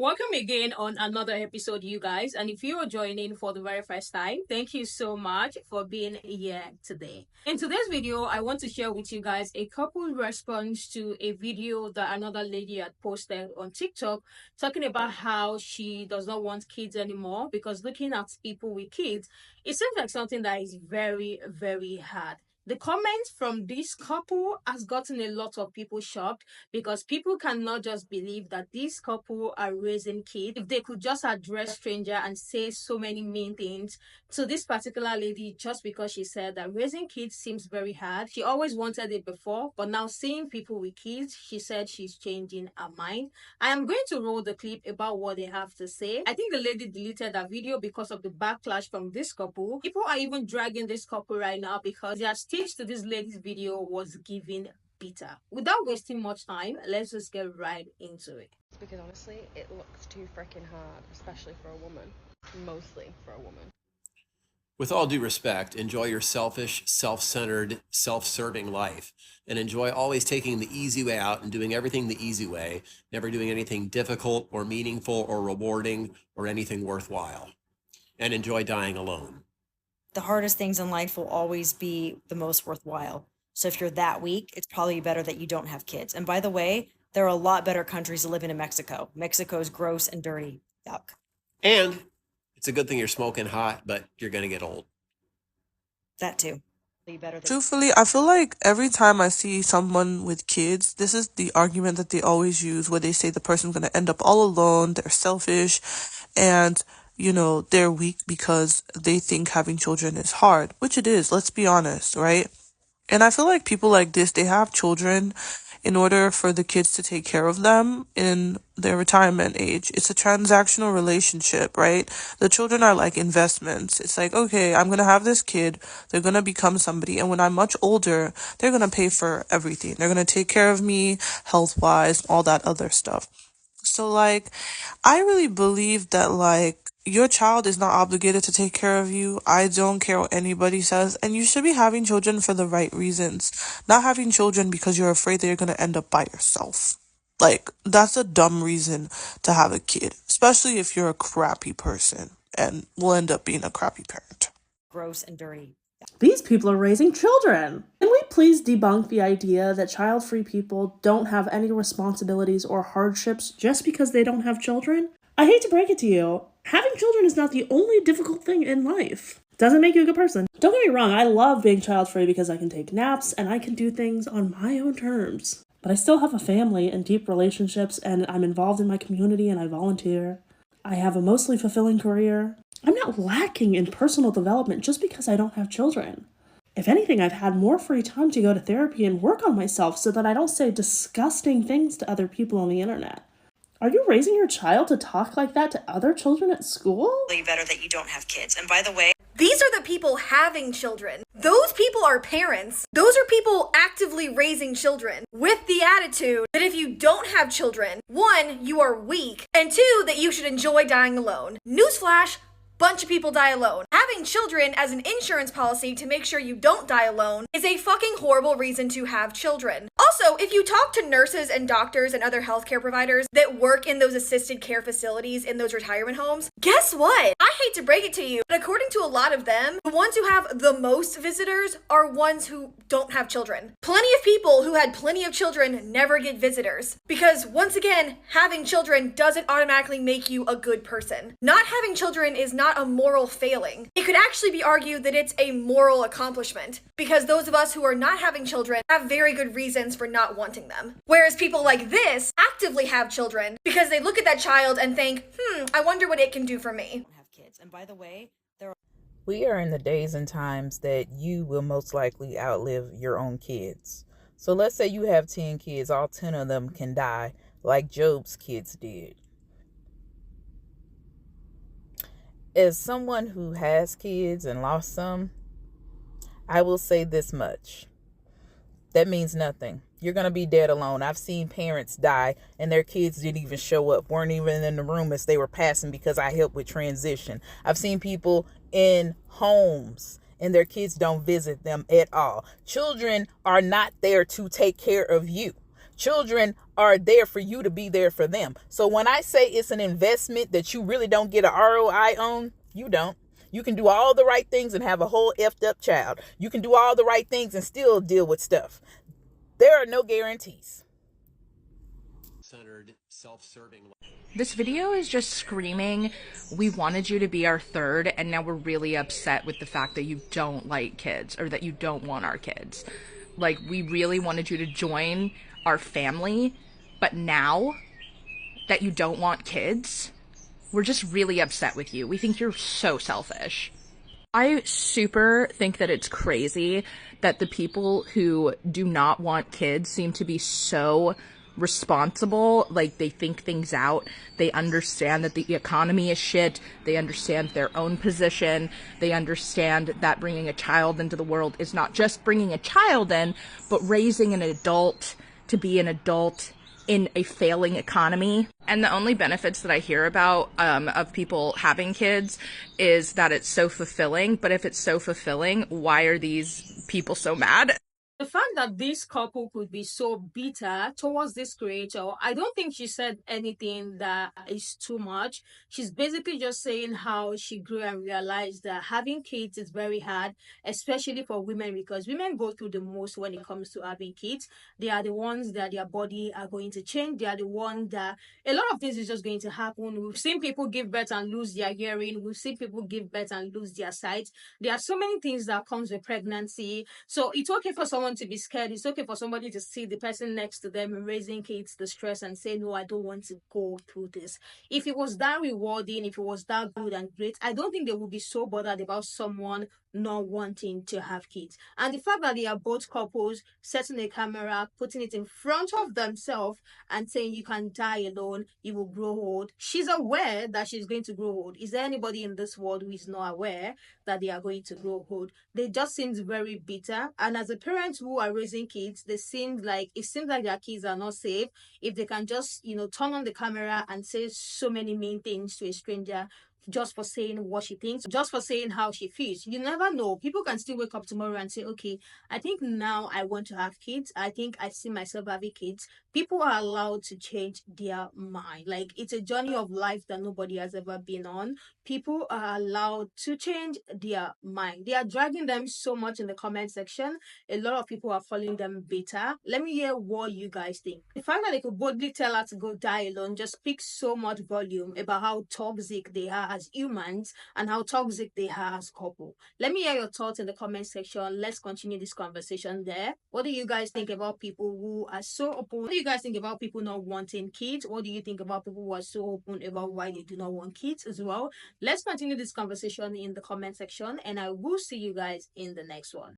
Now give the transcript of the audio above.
Welcome again on another episode, you guys. And if you are joining for the very first time, thank you so much for being here today. In today's video, I want to share with you guys a couple response to a video that another lady had posted on TikTok talking about how she does not want kids anymore because looking at people with kids, it seems like something that is very, very hard. The comments from this couple has gotten a lot of people shocked because people cannot just believe that this couple are raising kids. If they could just address stranger and say so many mean things to this particular lady just because she said that raising kids seems very hard. She always wanted it before, but now seeing people with kids, she said she's changing her mind. I am going to roll the clip about what they have to say. I think the lady deleted that video because of the backlash from this couple. People are even dragging this couple right now because their speech to this lady's video was giving bitter. Without wasting much time, let's just get right into it. Because honestly, it looks too freaking hard, especially for a woman. Mostly for a woman. With all due respect, enjoy your selfish, self-centered, self-serving life and enjoy always taking the easy way out and doing everything the easy way, never doing anything difficult or meaningful or rewarding or anything worthwhile. And enjoy dying alone. The hardest things in life will always be the most worthwhile. So if you're that weak, it's probably better that you don't have kids. And by the way, there are a lot better countries to live in Mexico. Mexico is gross and dirty. Yuck. And it's a good thing you're smoking hot, but you're going to get old. That too. Truthfully, I feel like every time I see someone with kids, this is the argument that they always use where they say the person's going to end up all alone, they're selfish, and, they're weak because they think having children is hard, which it is, let's be honest, right? And I feel like people like this, they have children in order for the kids to take care of them in their retirement age. It's a transactional relationship, right? The children are like investments. It's like, okay, I'm going to have this kid. They're going to become somebody. And when I'm much older, they're going to pay for everything. They're going to take care of me health-wise, all that other stuff. So, I really believe that, your child is not obligated to take care of you. I don't care what anybody says. And you should be having children for the right reasons. Not having children because you're afraid that you're going to end up by yourself. That's a dumb reason to have a kid. Especially if you're a crappy person and will end up being a crappy parent. Gross and dirty. These people are raising children. Can we please debunk the idea that child-free people don't have any responsibilities or hardships just because they don't have children? I hate to break it to you. Having children is not the only difficult thing in life. Doesn't make you a good person. Don't get me wrong, I love being child-free because I can take naps and I can do things on my own terms. But I still have a family and deep relationships, and I'm involved in my community and I volunteer. I have a mostly fulfilling career. I'm not lacking in personal development just because I don't have children. If anything, I've had more free time to go to therapy and work on myself so that I don't say disgusting things to other people on the internet. Are you raising your child to talk like that to other children at school? Better that you don't have kids. And by the way, these are the people having children. Those people are parents. Those are people actively raising children with the attitude that if you don't have children, one, you are weak, and two, that you should enjoy dying alone. Newsflash, bunch of people die alone. Having children as an insurance policy to make sure you don't die alone is a fucking horrible reason to have children. Also, if you talk to nurses and doctors and other healthcare providers that work in those assisted care facilities in those retirement homes, guess what? I hate to break it to you, but according to a lot of them, the ones who have the most visitors are ones who don't have children. Plenty of people who had plenty of children never get visitors. Because once again, having children doesn't automatically make you a good person. Not having children is not a moral failing. It could actually be argued that it's a moral accomplishment, because those of us who are not having children have very good reasons for not wanting them. Whereas people like this actively have children because they look at that child and think, I wonder what it can do for me. have kids. And by the way, we are in the days and times that you will most likely outlive your own kids. So let's say you have 10 kids, all 10 of them can die like Job's kids did. As someone who has kids and lost some, I will say this much. That means nothing. You're going to be dead alone. I've seen parents die and their kids didn't even show up, weren't even in the room as they were passing because I helped with transition. I've seen people in homes and their kids don't visit them at all. Children are not there to take care of you. Children are there for you to be there for them. So when I say it's an investment that you really don't get an ROI on, you don't. You can do all the right things and have a whole effed up child. You can do all the right things and still deal with stuff. There are no guarantees. Centered, self-serving. This video is just screaming, we wanted you to be our third, and now we're really upset with the fact that you don't like kids, or that you don't want our kids. Like, we really wanted you to join our family, but now that you don't want kids, we're just really upset with you. We think you're so selfish. I super think that it's crazy that the people who do not want kids seem to be so responsible. Like, they think things out. They understand that the economy is shit. They understand their own position. They understand that bringing a child into the world is not just bringing a child in, but raising an adult to be an adult in a failing economy. And the only benefits that I hear about of people having kids is that it's so fulfilling. But if it's so fulfilling, why are these people so mad? The fact that this couple could be so bitter towards this creator, I don't think she said anything that is too much. She's basically just saying how she grew and realized that having kids is very hard, especially for women, because women go through the most when it comes to having kids. They are the ones that their body are going to change. They are the ones that a lot of things is just going to happen. We've seen people give birth and lose their hearing. We've seen people give birth and lose their sight. There are so many things that comes with pregnancy. So it's okay for someone to be scared. It's okay for somebody to see the person next to them raising kids, the stress, and say, no, I don't want to go through this. If it was that rewarding, if it was that good and great, I don't think they would be so bothered about someone not wanting to have kids. And the fact that they are both couples setting a camera, putting it in front of themselves and saying you can die alone, you will grow old. She's aware that she's going to grow old. Is there anybody in this world who is not aware that they are going to grow old? They just seem very bitter. And as a parent who are raising kids, it seems like their kids are not safe. If they can just, turn on the camera and say so many mean things to a stranger, just for saying what she thinks, just for saying how she feels. You never know. People can still wake up tomorrow and say, okay, I think now I want to have kids. I think I see myself having kids. People are allowed to change their mind. Like, it's a journey of life that nobody has ever been on. People are allowed to change their mind. They are dragging them so much in the comment section. A lot of people are calling them bitter. Let me hear what you guys think. The fact that they could boldly tell her to go die alone just speaks so much volume about how toxic they are as humans and how toxic they are as couple. Let me hear your thoughts in the comment section. Let's continue this conversation there. What do you guys think about people who are so open? What do you guys think about people not wanting kids? What do you think about people who are so open about why they do not want kids as well? Let's continue this conversation in the comment section, and I will see you guys in the next one.